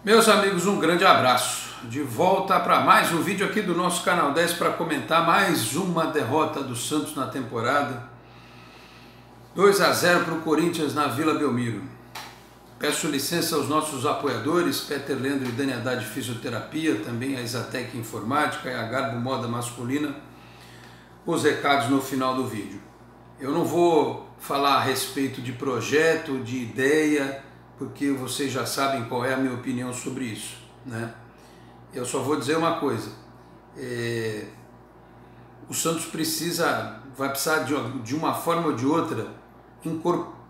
Meus amigos, um grande abraço. De volta para mais um vídeo aqui do nosso canal 10 para comentar mais uma derrota do Santos na temporada. 2-0 para o Corinthians na Vila Belmiro. Peço licença aos nossos apoiadores, Peter Leandro e Dani Haddad Fisioterapia, também a Exatec Informática e a Garbo Moda Masculina. Os recados no final do vídeo. Eu não vou falar a respeito de projeto, de ideia, porque vocês já sabem qual é a minha opinião sobre isso, né? Eu só vou dizer uma coisa, o Santos vai precisar de uma forma ou de outra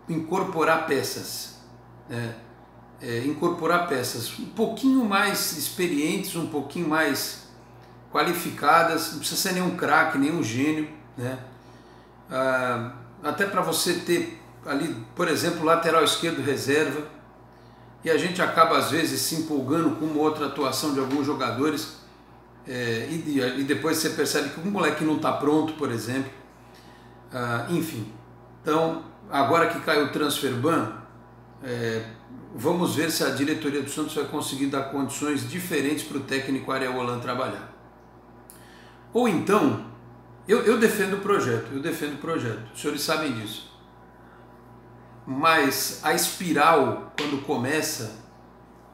incorporar peças, né? Incorporar peças um pouquinho mais experientes, um pouquinho mais qualificadas, não precisa ser nenhum craque, nenhum gênio, né? Até para você ter ali, por exemplo, lateral esquerdo reserva, e a gente acaba às vezes se empolgando com uma outra atuação de alguns jogadores, e depois você percebe que o moleque não está pronto, por exemplo. Enfim, então agora que caiu o transfer ban, vamos ver se a diretoria do Santos vai conseguir dar condições diferentes para o técnico Ariel Holan trabalhar. Ou então, eu defendo o projeto, os senhores sabem disso. Mas a espiral, quando começa,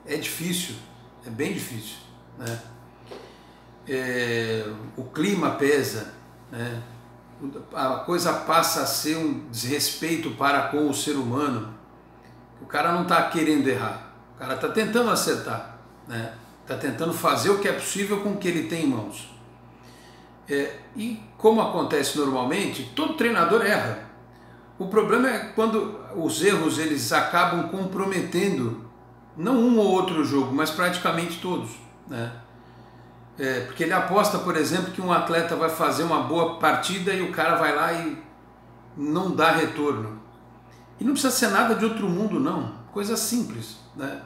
é difícil, é bem difícil, né? O clima pesa, né? A coisa passa a ser um desrespeito para com o ser humano. O cara não está querendo errar, o cara está tentando acertar, né? Está tentando fazer o que é possível com o que ele tem em mãos. E como acontece normalmente, todo treinador erra. O problema é quando os erros eles acabam comprometendo não um ou outro jogo, mas praticamente todos, né? Porque ele aposta, por exemplo, que um atleta vai fazer uma boa partida e o cara vai lá e não dá retorno. E não precisa ser nada de outro mundo, não. Coisa simples, né?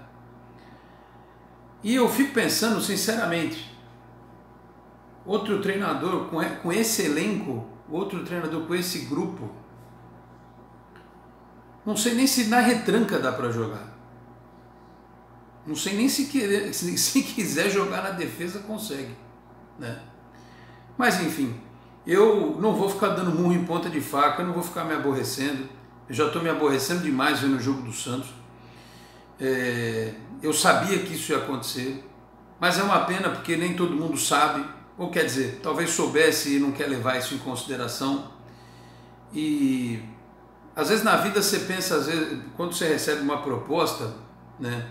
E eu fico pensando, sinceramente, outro treinador com esse elenco, outro treinador com esse grupo, não sei nem se na retranca dá para jogar. Não sei nem se quiser jogar na defesa consegue, né? Mas enfim, eu não vou ficar dando murro em ponta de faca, eu não vou ficar me aborrecendo. Eu já estou me aborrecendo demais vendo o jogo do Santos. Eu sabia que isso ia acontecer, mas é uma pena porque nem todo mundo sabe, ou quer dizer, talvez soubesse e não quer levar isso em consideração. E às vezes na vida você pensa, às vezes, quando você recebe uma proposta, né,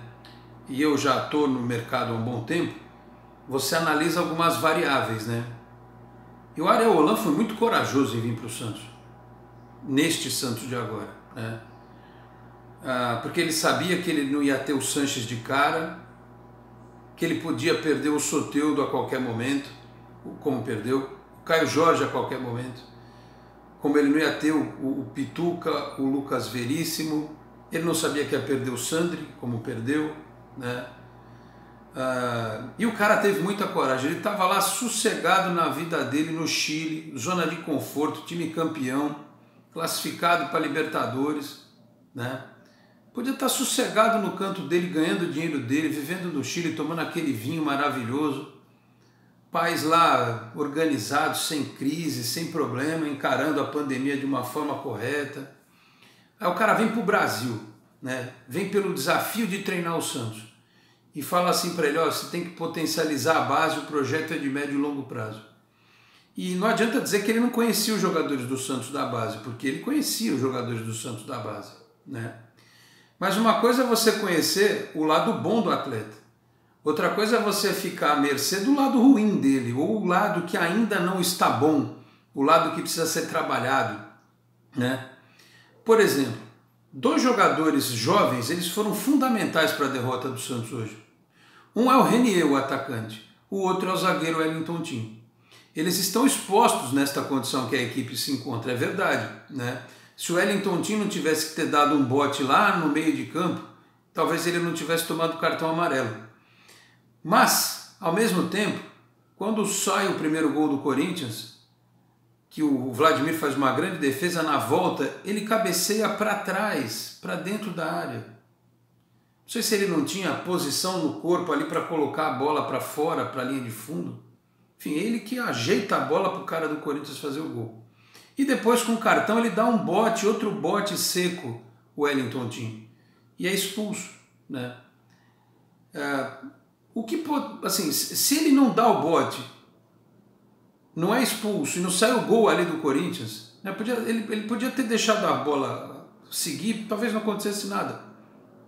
e eu já estou no mercado há um bom tempo, você analisa algumas variáveis, né? E o Ariel Holan foi muito corajoso em vir para o Santos, neste Santos de agora, né? Porque ele sabia que ele não ia ter o Sanches de cara, que ele podia perder o Soteldo a qualquer momento, como perdeu, o Caio Jorge a qualquer momento, como ele não ia ter o Pituca, o Lucas Veríssimo, ele não sabia que ia perder o Sandri, como perdeu, né? E o cara teve muita coragem, ele estava lá sossegado na vida dele no Chile, zona de conforto, time campeão, classificado para Libertadores, né? Podia estar sossegado no canto dele, ganhando o dinheiro dele, vivendo no Chile, tomando aquele vinho maravilhoso, pais lá organizados, sem crise, sem problema, encarando a pandemia de uma forma correta. Aí o cara vem para o Brasil, né? Vem pelo desafio de treinar o Santos e fala assim para ele, ó, você tem que potencializar a base, o projeto é de médio e longo prazo. E não adianta dizer que ele não conhecia os jogadores do Santos da base, porque ele conhecia os jogadores do Santos da base, né? Mas uma coisa é você conhecer o lado bom do atleta, outra coisa é você ficar à mercê do lado ruim dele, ou o lado que ainda não está bom, o lado que precisa ser trabalhado, né? Por exemplo, dois jogadores jovens, eles foram fundamentais para a derrota do Santos hoje. Um é o Renier, o atacante, o outro é o zagueiro Wellington Tim. Eles estão expostos nesta condição que a equipe se encontra, é verdade, né? Se o Wellington Tim não tivesse que ter dado um bote lá no meio de campo, talvez ele não tivesse tomado cartão amarelo. Mas, ao mesmo tempo, quando sai o primeiro gol do Corinthians, que o Vladimir faz uma grande defesa na volta, ele cabeceia para trás, para dentro da área. Não sei se ele não tinha posição no corpo ali para colocar a bola para fora, para a linha de fundo. Enfim, ele que ajeita a bola para o cara do Corinthians fazer o gol. E depois com o cartão ele dá um bote, outro bote seco, o Wellington Tim. E é expulso, né? O que pode, assim, se ele não dá o bote, não é expulso e não sai o gol ali do Corinthians, né? Ele podia ter deixado a bola seguir, talvez não acontecesse nada.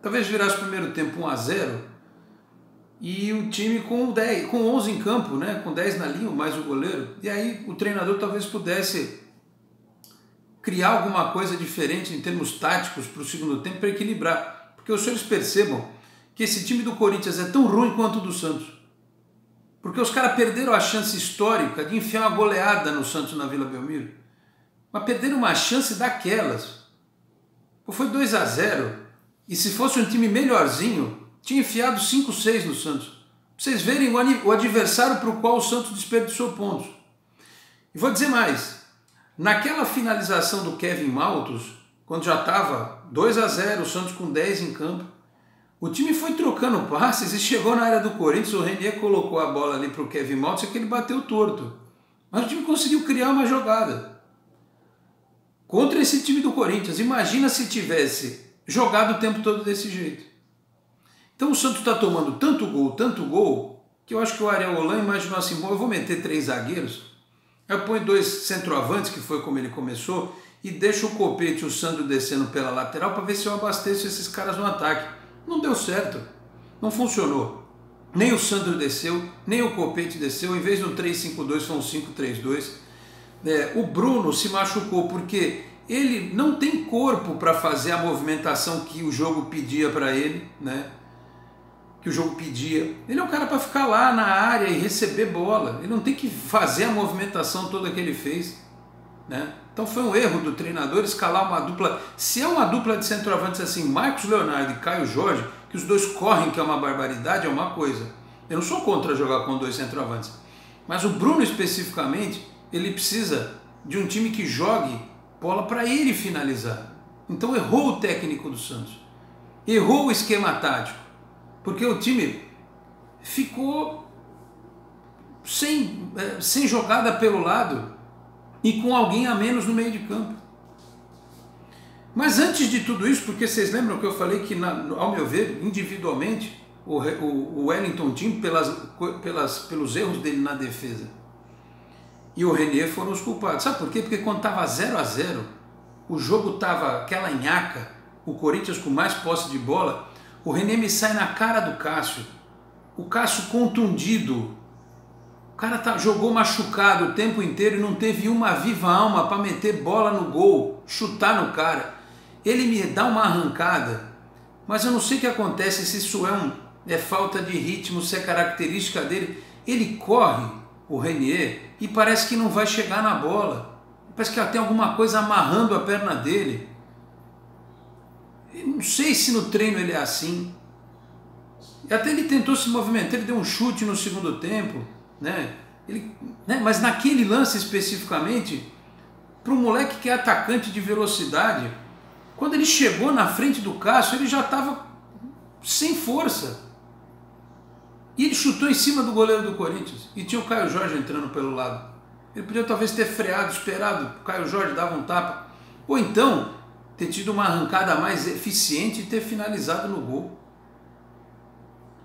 Talvez virasse o primeiro tempo 1-0 e o time com 11 em campo, né? Com 10 na linha, mais o goleiro. E aí o treinador talvez pudesse criar alguma coisa diferente em termos táticos para o segundo tempo para equilibrar. Porque os senhores percebam que esse time do Corinthians é tão ruim quanto o do Santos. Porque os caras perderam a chance histórica de enfiar uma goleada no Santos na Vila Belmiro. Mas perderam uma chance daquelas. Foi 2-0. E se fosse um time melhorzinho, tinha enfiado 5-6 no Santos. Pra vocês verem o adversário para o qual o Santos desperdiçou pontos. E vou dizer mais. Naquela finalização do Kevin Maltos, quando já estava 2-0, o Santos com 10 em campo, o time foi trocando passes e chegou na área do Corinthians, o Renier colocou a bola ali para o Kevin Maltos e que ele bateu torto. Mas o time conseguiu criar uma jogada contra esse time do Corinthians. Imagina se tivesse jogado o tempo todo desse jeito. Então o Santos está tomando tanto gol, que eu acho que o Ariel Holan imaginou assim, bom, eu vou meter 3 zagueiros, eu ponho 2 centroavantes, que foi como ele começou, e deixo o Copete e o Sandro descendo pela lateral para ver se eu abasteço esses caras no ataque. Não deu certo, não funcionou. Nem o Sandro desceu, nem o Copete desceu, em vez de um 3-5-2 foi um 5-3-2. O Bruno se machucou porque ele não tem corpo para fazer a movimentação que o jogo pedia para ele, né? Que o jogo pedia. Ele é um cara para ficar lá na área e receber bola. Ele não tem que fazer a movimentação toda que ele fez, né? Então foi um erro do treinador escalar uma dupla. Se é uma dupla de centroavantes assim, Marcos Leonardo e Caio Jorge, que os dois correm, que é uma barbaridade, é uma coisa. Eu não sou contra jogar com 2 centroavantes. Mas o Bruno especificamente, ele precisa de um time que jogue bola para ele finalizar. Então errou o técnico do Santos. Errou o esquema tático. Porque o time ficou sem jogada pelo lado e com alguém a menos no meio de campo. Mas antes de tudo isso, porque vocês lembram que eu falei que, ao meu ver, individualmente, o Wellington Tim, pelos erros dele na defesa, e o Renier foram os culpados. Sabe por quê? Porque quando estava 0-0, o jogo estava aquela nhaca, o Corinthians com mais posse de bola, o Renier me sai na cara do Cássio. O Cássio contundido. O cara jogou machucado o tempo inteiro e não teve uma viva alma para meter bola no gol, chutar no cara. Ele me dá uma arrancada, mas eu não sei o que acontece, se isso é falta de ritmo, se é característica dele. Ele corre, o Renier, e parece que não vai chegar na bola. Parece que tem alguma coisa amarrando a perna dele. Eu não sei se no treino ele é assim. Até ele tentou se movimentar, ele deu um chute no segundo tempo, né? Mas naquele lance especificamente, para um moleque que é atacante de velocidade, quando ele chegou na frente do Cássio, ele já estava sem força. E ele chutou em cima do goleiro do Corinthians. E tinha o Caio Jorge entrando pelo lado. Ele podia talvez ter freado, esperado, o Caio Jorge dava um tapa. Ou então, ter tido uma arrancada mais eficiente e ter finalizado no gol.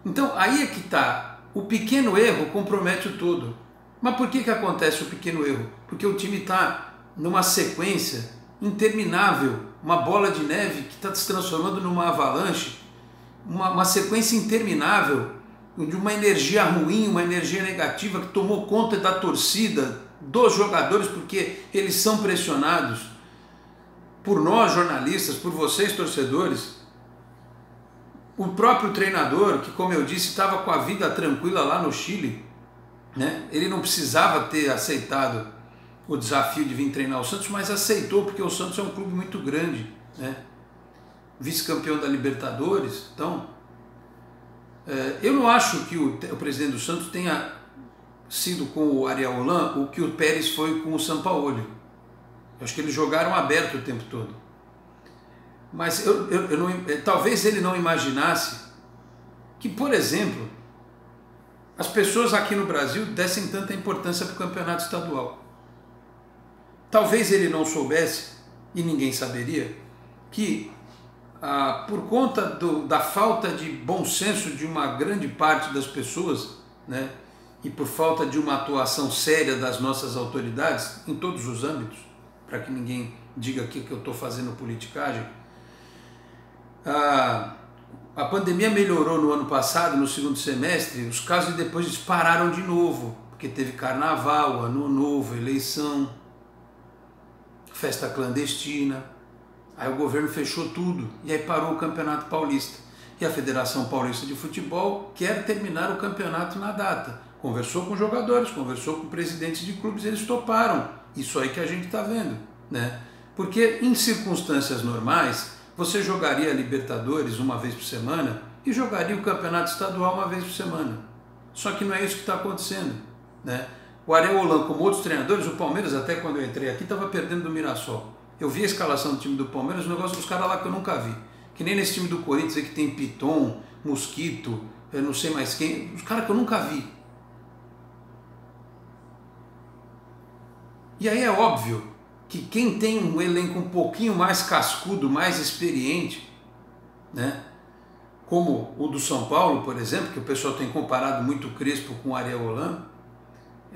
Então, aí é que está. O pequeno erro compromete o todo. Mas por que acontece o pequeno erro? Porque o time está numa sequência interminável, uma bola de neve que está se transformando numa avalanche, uma sequência interminável de uma energia ruim, uma energia negativa que tomou conta da torcida, dos jogadores, porque eles são pressionados por nós jornalistas, por vocês torcedores. O próprio treinador, que como eu disse, estava com a vida tranquila lá no Chile, né? Ele não precisava ter aceitado o desafio de vir treinar o Santos, mas aceitou porque o Santos é um clube muito grande, né? Vice-campeão da Libertadores. Então, eu não acho que o presidente do Santos tenha sido com o Ariel Holan o que o Pérez foi com o Sampaoli. Eu acho que eles jogaram aberto o tempo todo. Mas talvez ele não imaginasse que, por exemplo, as pessoas aqui no Brasil dessem tanta importância para o campeonato estadual. Talvez ele não soubesse, e ninguém saberia, que por conta da falta de bom senso de uma grande parte das pessoas, né, e por falta de uma atuação séria das nossas autoridades em todos os âmbitos, para que ninguém diga aqui que eu estou fazendo politicagem, a pandemia melhorou no ano passado, no segundo semestre, os casos depois dispararam de novo, porque teve carnaval, ano novo, eleição, festa clandestina, aí o governo fechou tudo e aí parou o Campeonato Paulista. E a Federação Paulista de Futebol quer terminar o campeonato na data. Conversou com jogadores, conversou com presidentes de clubes, eles toparam. Isso aí que a gente está vendo, né? Porque em circunstâncias normais, você jogaria a Libertadores uma vez por semana e jogaria o Campeonato Estadual uma vez por semana. Só que não é isso que está acontecendo, né? O Ariel Holan, como outros treinadores, o Palmeiras, até quando eu entrei aqui, estava perdendo do Mirassol. Eu vi a escalação do time do Palmeiras, um negócio dos caras lá que eu nunca vi. Que nem nesse time do Corinthians aí que tem Piton, Mosquito, eu não sei mais quem, os caras que eu nunca vi. E aí é óbvio que quem tem um elenco um pouquinho mais cascudo, mais experiente, né, como o do São Paulo, por exemplo, que o pessoal tem comparado muito o Crespo com o Ariel Holan,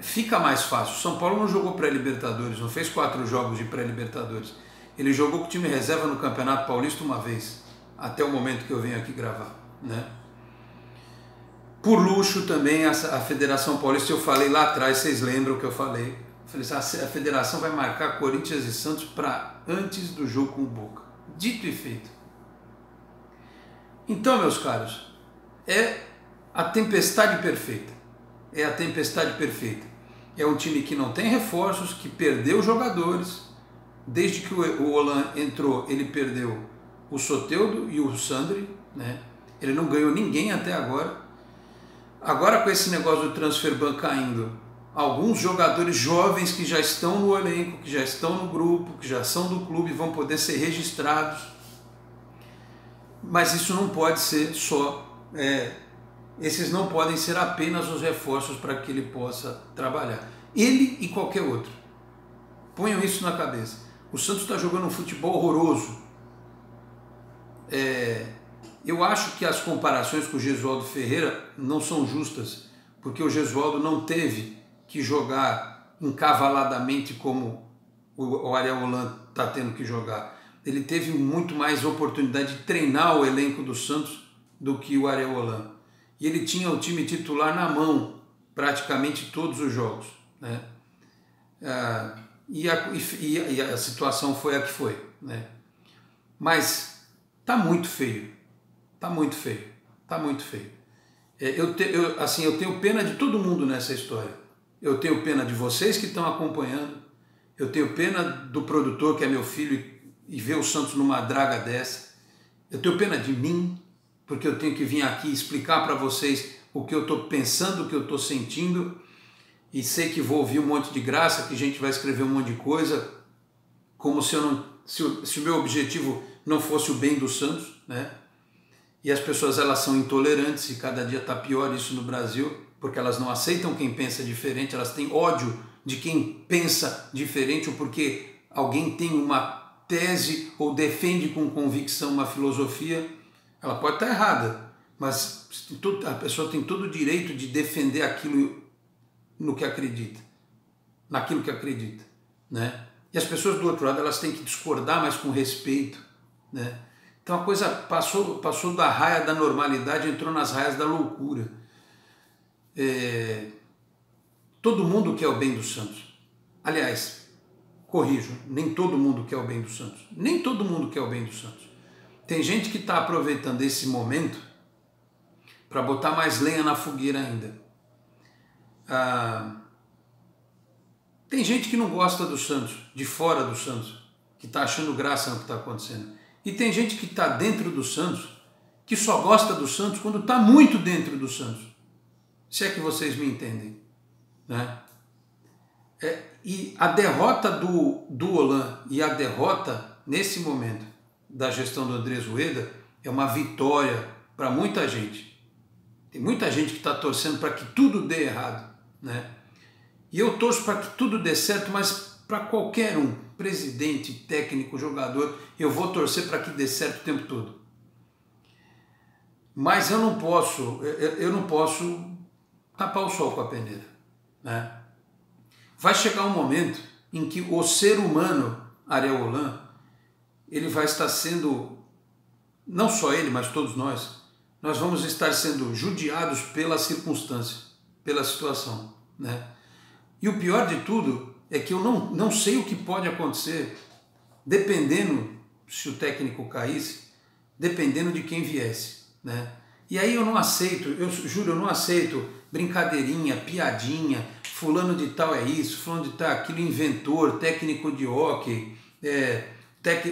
fica mais fácil. O São Paulo não jogou pré-Libertadores, não fez 4 jogos de pré-Libertadores. Ele jogou com o time reserva no Campeonato Paulista uma vez, até o momento que eu venho aqui gravar, né? Por luxo também, a Federação Paulista, eu falei lá atrás, vocês lembram que eu falei? Eu falei assim, a Federação vai marcar Corinthians e Santos para antes do jogo com o Boca. Dito e feito. Então, meus caros, é a tempestade perfeita. É a tempestade perfeita. É um time que não tem reforços, que perdeu jogadores. Desde que o Holan entrou, ele perdeu o Soteldo e o Sandri, né? Ele não ganhou ninguém até agora. Agora, com esse negócio do transfer ban caindo, alguns jogadores jovens que já estão no elenco, que já estão no grupo, que já são do clube, vão poder ser registrados. Mas isso não pode ser só... esses não podem ser apenas os reforços para que ele possa trabalhar. Ele e qualquer outro. Ponham isso na cabeça. O Santos está jogando um futebol horroroso. Eu acho que as comparações com o Gesualdo Ferreira não são justas, porque o Gesualdo não teve que jogar encavaladamente como o Ariel Holan está tendo que jogar. Ele teve muito mais oportunidade de treinar o elenco do Santos do que o Ariel Holan. E ele tinha o time titular na mão praticamente todos os jogos, né? E a situação foi a que foi, né? Mas tá muito feio, tá muito feio, tá muito feio. Eu tenho pena de todo mundo nessa história. Eu tenho pena de vocês que estão acompanhando, eu tenho pena do produtor que é meu filho e ver o Santos numa draga dessa. Eu tenho pena de mim, porque eu tenho que vir aqui explicar para vocês o que eu estou pensando, o que eu estou sentindo, e sei que vou ouvir um monte de graça, que a gente vai escrever um monte de coisa, como se o meu objetivo não fosse o bem do Santos, né? E as pessoas, elas são intolerantes e cada dia está pior isso no Brasil, porque elas não aceitam quem pensa diferente, elas têm ódio de quem pensa diferente ou porque alguém tem uma tese ou defende com convicção uma filosofia. Ela pode estar errada, mas a pessoa tem todo o direito de defender aquilo no que acredita, naquilo que acredita, né? E as pessoas do outro lado, elas têm que discordar, mas com respeito, né? Então a coisa passou da raia da normalidade, entrou nas raias da loucura. Todo mundo quer o bem do Santos. Aliás, corrijo, nem todo mundo quer o bem do Santos. Nem todo mundo quer o bem do Santos. Tem gente que está aproveitando esse momento para botar mais lenha na fogueira ainda. Tem gente que não gosta do Santos, de fora do Santos, que está achando graça no que está acontecendo. E tem gente que está dentro do Santos, que só gosta do Santos quando está muito dentro do Santos. Se é que vocês me entendem, né? E a derrota do Holan e a derrota, nesse momento, da gestão do Andrés Rueda é uma vitória para muita gente. Tem muita gente que está torcendo para que tudo dê errado, né? E eu torço para que tudo dê certo, mas para qualquer um, presidente, técnico, jogador, eu vou torcer para que dê certo o tempo todo. Mas eu não posso tapar o sol com a peneira, né? Vai chegar um momento em que o ser humano, Ariel Holan, ele vai estar sendo, não só ele, mas todos nós vamos estar sendo judiados pela circunstância, pela situação, né? E o pior de tudo é que eu não sei o que pode acontecer, dependendo, se o técnico caísse, dependendo de quem viesse, né? E aí eu não aceito, eu juro, eu não aceito brincadeirinha, piadinha, fulano de tal é isso, fulano de tal é aquilo, inventor, técnico de hóquei,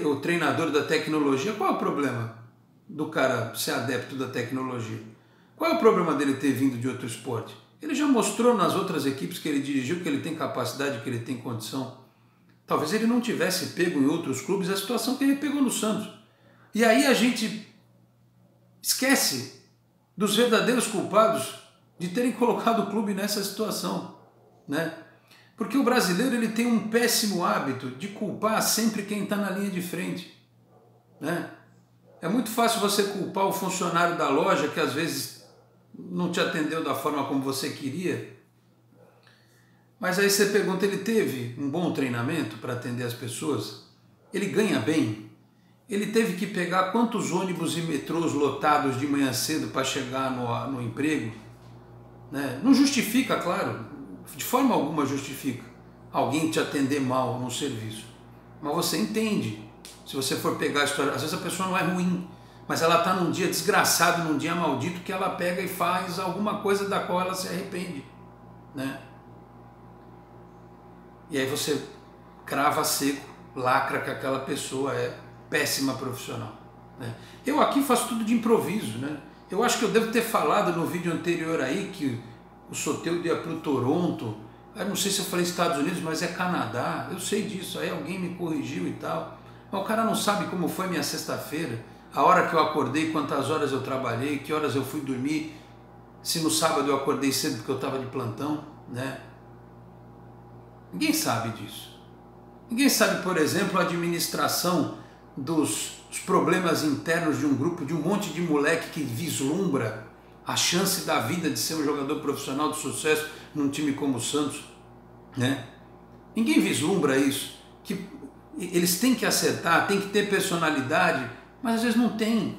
o treinador da tecnologia. Qual é o problema do cara ser adepto da tecnologia? Qual é o problema dele ter vindo de outro esporte? Ele já mostrou nas outras equipes que ele dirigiu que ele tem capacidade, que ele tem condição. Talvez ele não tivesse pego em outros clubes a situação que ele pegou no Santos. E aí a gente esquece dos verdadeiros culpados de terem colocado o clube nessa situação, né? Porque o brasileiro ele tem um péssimo hábito de culpar sempre quem está na linha de frente, né? É muito fácil você culpar o funcionário da loja que às vezes não te atendeu da forma como você queria, mas aí você pergunta, ele teve um bom treinamento para atender as pessoas? Ele ganha bem? Ele teve que pegar quantos ônibus e metrôs lotados de manhã cedo para chegar no emprego? Né? Não justifica, claro, de forma alguma justifica alguém te atender mal no serviço. Mas você entende, se você for pegar a história, às vezes a pessoa não é ruim, mas ela está num dia desgraçado, num dia maldito, que ela pega e faz alguma coisa da qual ela se arrepende, né? E aí você crava seco, lacra que aquela pessoa é péssima profissional, né? Eu aqui faço tudo de improviso, né? Eu acho que eu devo ter falado no vídeo anterior aí que o Soteldo ia para o Toronto, eu não sei se eu falei Estados Unidos, mas é Canadá, eu sei disso, aí alguém me corrigiu e tal, mas o cara não sabe como foi minha sexta-feira, a hora que eu acordei, quantas horas eu trabalhei, que horas eu fui dormir, se no sábado eu acordei cedo porque eu estava de plantão, né? Ninguém sabe disso. Ninguém sabe, por exemplo, a administração dos problemas internos de um grupo, de um monte de moleque que vislumbra a chance da vida de ser um jogador profissional de sucesso num time como o Santos, né? Ninguém vislumbra isso, que eles têm que acertar, têm que ter personalidade, mas às vezes não tem,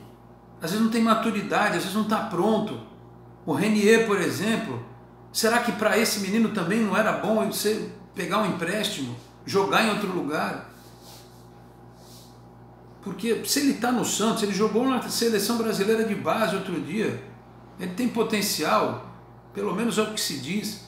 às vezes não tem maturidade, às vezes não está pronto. O Renier, por exemplo, será que para esse menino também não era bom você pegar um empréstimo, jogar em outro lugar? Porque se ele está no Santos, ele jogou na seleção brasileira de base outro dia, ele tem potencial, pelo menos é o que se diz,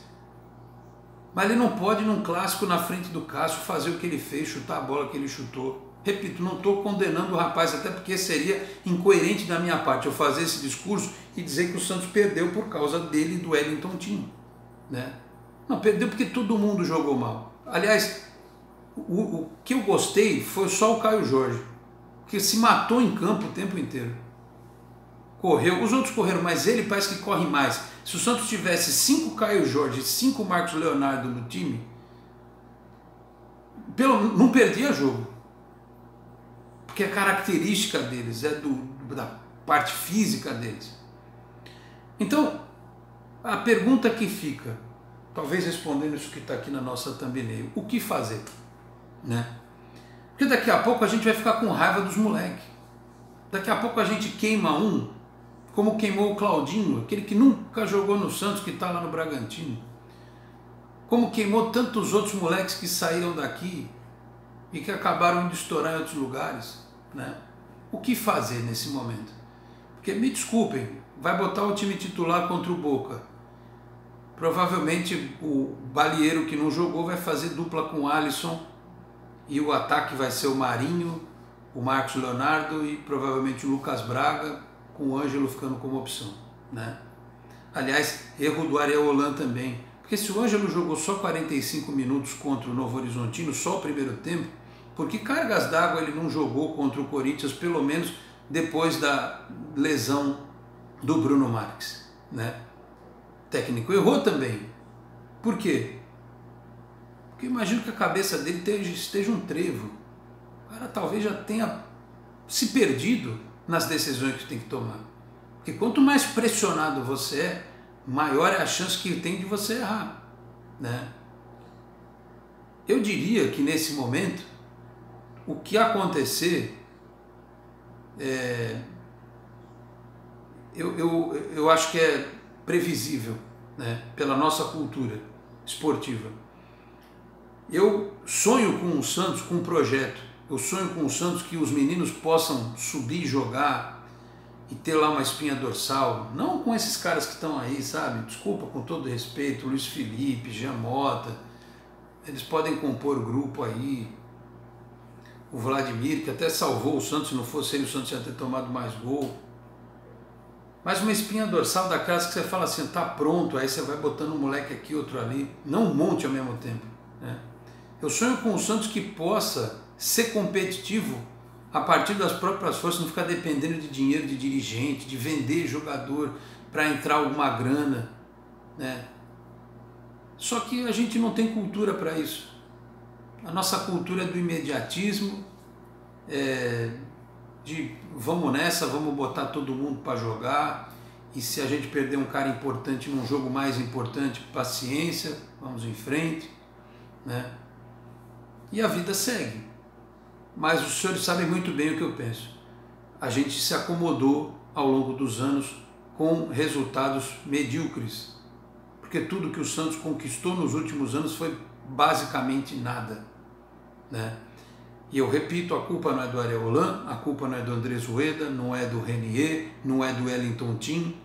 mas ele não pode num clássico na frente do Cássio fazer o que ele fez, chutar a bola que ele chutou. Repito, não estou condenando o rapaz, até porque seria incoerente da minha parte eu fazer esse discurso e dizer que o Santos perdeu por causa dele e do Wellington Tim, né? Não, perdeu porque todo mundo jogou mal. Aliás, o que eu gostei foi só o Caio Jorge, que se matou em campo o tempo inteiro. Correu, os outros correram, mas ele parece que corre mais. Se o Santos tivesse 5 Caio Jorge e 5 Marcos Leonardo no time, não perdia jogo. Porque a característica deles é da parte física deles. Então, a pergunta que fica, talvez respondendo isso que está aqui na nossa thumbnail, o que fazer, né? Porque daqui a pouco a gente vai ficar com raiva dos moleques. Daqui a pouco a gente queima um, como queimou o Claudinho, aquele que nunca jogou no Santos, que está lá no Bragantino. Como queimou tantos outros moleques que saíram daqui e que acabaram de estourar em outros lugares, né? O que fazer nesse momento? Porque, me desculpem, vai botar o time titular contra o Boca. Provavelmente o Balieiro, que não jogou, vai fazer dupla com o Alisson e o ataque vai ser o Marinho, o Marcos Leonardo e provavelmente o Lucas Braga, com o Ângelo ficando como opção, né? Aliás, erro do Ariel Holan também, porque se o Ângelo jogou só 45 minutos contra o Novo Horizontino, só o primeiro tempo, Por que cargas d'água ele não jogou contra o Corinthians, pelo menos depois da lesão do Bruno Marques, né? O técnico errou também. Por quê? Porque eu imagino que a cabeça dele esteja um trevo. O cara talvez já tenha se perdido nas decisões que tem que tomar. Porque quanto mais pressionado você é, maior é a chance que tem de você errar, né? Eu diria que nesse momento, o que acontecer, eu acho que é previsível, né, pela nossa cultura esportiva. Eu sonho com o Santos, com um projeto. Eu sonho com o Santos que os meninos possam subir e jogar e ter lá uma espinha dorsal. Não com esses caras que estão aí, sabe? Desculpa, com todo respeito, Luiz Felipe, Jean Mota. Eles podem compor grupo aí. O Vladimir, que até salvou o Santos, se não fosse ele, o Santos ia ter tomado mais gol. Mas uma espinha dorsal daquelas que você fala assim, tá pronto, aí você vai botando um moleque aqui, outro ali. Não um monte ao mesmo tempo, né? Eu sonho com o Santos que possa ser competitivo a partir das próprias forças, não ficar dependendo de dinheiro de dirigente, de vender jogador para entrar alguma grana, né? Só que a gente não tem cultura para isso. A nossa cultura é do imediatismo, de vamos nessa, vamos botar todo mundo para jogar, e se a gente perder um cara importante num jogo mais importante, paciência, vamos em frente, né? E a vida segue. Mas os senhores sabem muito bem o que eu penso. A gente se acomodou ao longo dos anos com resultados medíocres, porque tudo que o Santos conquistou nos últimos anos foi basicamente nada, né? E eu repito, a culpa não é do Areolan, a culpa não é do Andrés Rueda, não é do Renier, não é do Wellington Tim,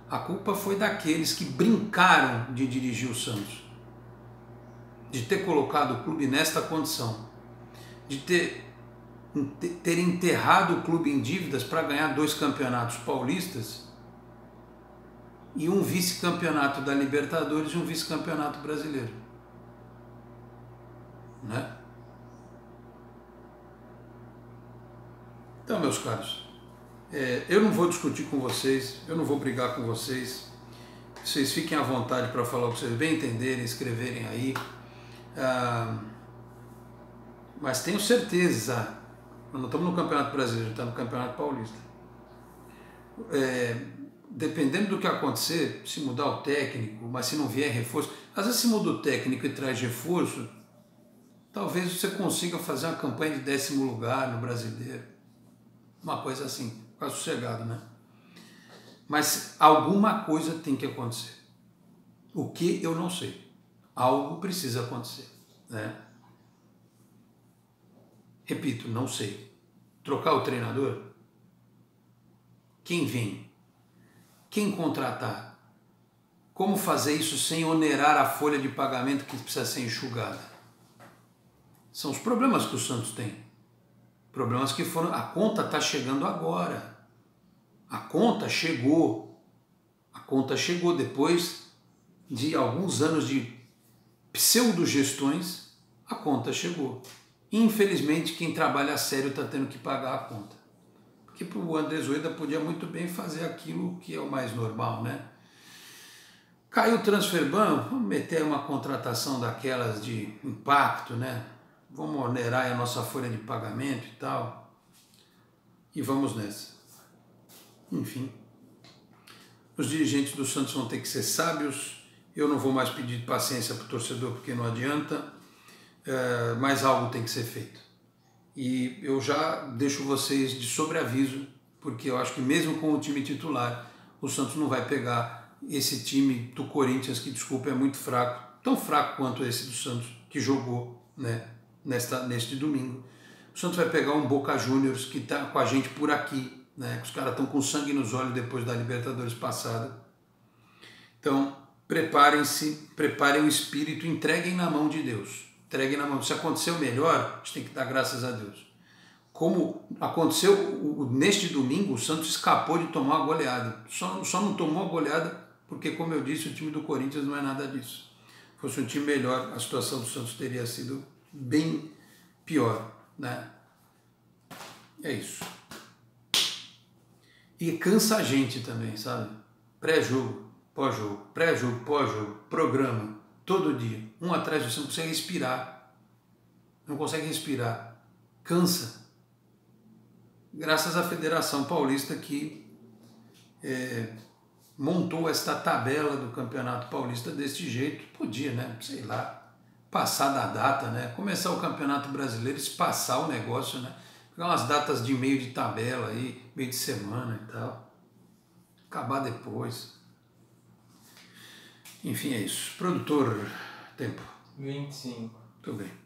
a culpa foi daqueles que brincaram de dirigir o Santos, de ter colocado o clube nesta condição, de ter enterrado o clube em dívidas para ganhar 2 campeonatos paulistas e um vice-campeonato da Libertadores e um vice-campeonato brasileiro, né? Então, meus caros, eu não vou discutir com vocês, eu não vou brigar com vocês, vocês fiquem à vontade para falar o que vocês bem entenderem, escreverem aí, mas tenho certeza, nós não estamos no Campeonato Brasileiro, estamos no Campeonato Paulista. Dependendo do que acontecer, se mudar o técnico, mas se não vier reforço, às vezes se muda o técnico e traz reforço, talvez você consiga fazer uma campanha de 10º lugar no Brasileiro, uma coisa assim, quase sossegado, né? Mas alguma coisa tem que acontecer. O que eu não sei. Algo precisa acontecer, né? Repito, não sei. Trocar o treinador? Quem vem? Quem contratar? Como fazer isso sem onerar a folha de pagamento que precisa ser enxugada? São os problemas que o Santos tem. Problemas que foram... A conta está chegando agora. A conta chegou. A conta chegou depois de alguns anos de pseudo-gestões. A conta chegou. Infelizmente, quem trabalha a sério está tendo que pagar a conta. Porque o Andrés Rueda podia muito bem fazer aquilo que é o mais normal, né? Caiu o transfer ban, vamos meter uma contratação daquelas de impacto, né? Vamos onerar a nossa folha de pagamento e tal. E vamos nessa. Enfim. Os dirigentes do Santos vão ter que ser sábios. Eu não vou mais pedir paciência para o torcedor porque não adianta. Mas algo tem que ser feito. E eu já deixo vocês de sobreaviso, porque eu acho que mesmo com o time titular, o Santos não vai pegar esse time do Corinthians, que, desculpa, é muito fraco, tão fraco quanto esse do Santos, que jogou, né, neste domingo. O Santos vai pegar um Boca Juniors que está com a gente por aqui, né, que os caras estão com sangue nos olhos depois da Libertadores passada. Então, preparem-se, preparem o espírito, entreguem na mão de Deus. Entreguem na mão. Se aconteceu melhor, a gente tem que dar graças a Deus. Como aconteceu neste domingo, o Santos escapou de tomar uma goleada. Só não tomou a goleada porque, como eu disse, o time do Corinthians não é nada disso. Se fosse um time melhor, a situação do Santos teria sido bem pior. né? É isso. E cansa a gente também, sabe? Pré-jogo, pós-jogo, pré-jogo, pós-jogo, programa, todo dia, um atrás do outro, você não consegue respirar. Não consegue respirar. Cansa. Graças à Federação Paulista que montou esta tabela do Campeonato Paulista deste jeito. Podia, né? Sei lá, passar da data, né? Começar o Campeonato Brasileiro, espaçar o negócio, né? Pegar umas datas de meio de tabela aí, meio de semana e tal. Acabar depois. Enfim, é isso. Produtor, tempo. 25. Tudo bem.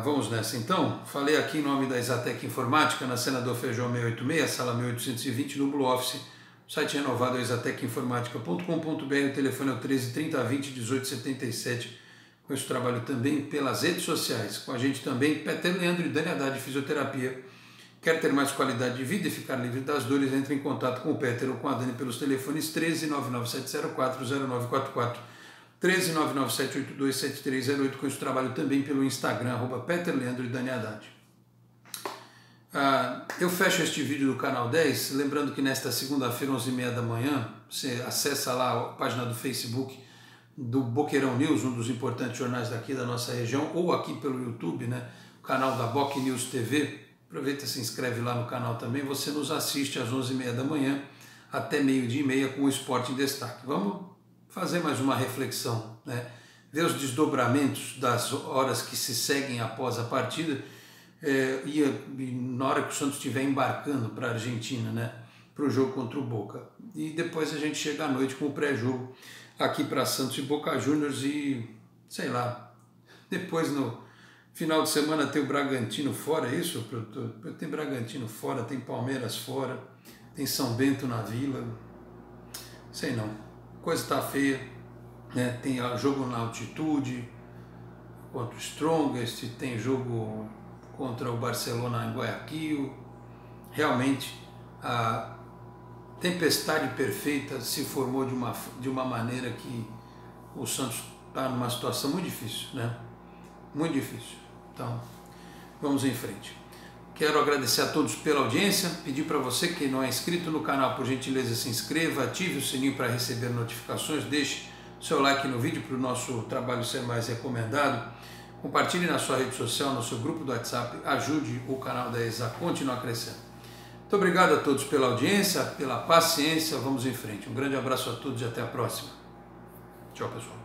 Vamos nessa então. Falei aqui em nome da Exatec Informática, na Senador Feijão 686, sala 1820, no Blue Office. O site renovado é exatecinformatica.com.br, o telefone é o 13 30 20 18 77. Com esse trabalho também pelas redes sociais. Com a gente também, Peter Leandro e Dani Haddad, Fisioterapia. Quer ter mais qualidade de vida e ficar livre das dores? Entre em contato com o Peter ou com a Dani pelos telefones 13 99704 0944, 13 99782 7308. Com esse trabalho também pelo Instagram, @Peter Leandro e Dani Haddad. Eu fecho este vídeo do Canal 10, lembrando que nesta segunda-feira, 11h30 da manhã, você acessa lá a página do Facebook do Boqueirão News, um dos importantes jornais daqui da nossa região, ou aqui pelo YouTube, né, o canal da Boc News TV. Aproveita e se inscreve lá no canal também. Você nos assiste às 11h30 da manhã até 12h30 com o Esporte em Destaque. Vamos fazer mais uma reflexão, né? Ver os desdobramentos das horas que se seguem após a partida e na hora que o Santos estiver embarcando para a Argentina, né, para o jogo contra o Boca. E depois a gente chega à noite com o pré-jogo aqui para Santos e Boca Juniors e, sei lá, depois no final de semana tem o Bragantino fora, é isso, produtor? Tem Bragantino fora, tem Palmeiras fora, tem São Bento na Vila, sei não, coisa está feia, né? Tem jogo na altitude contra o Strongest, tem jogo contra o Barcelona em Guayaquil. Realmente a tempestade perfeita se formou de uma maneira que o Santos está numa situação muito difícil, né? Muito difícil. Então, vamos em frente. Quero agradecer a todos pela audiência, pedir para você que não é inscrito no canal, por gentileza, se inscreva, ative o sininho para receber notificações, deixe seu like no vídeo para o nosso trabalho ser mais recomendado, compartilhe na sua rede social, no seu grupo do WhatsApp, ajude o canal da ESA a continuar crescendo. Muito obrigado a todos pela audiência, pela paciência, vamos em frente. Um grande abraço a todos e até a próxima. Tchau, pessoal.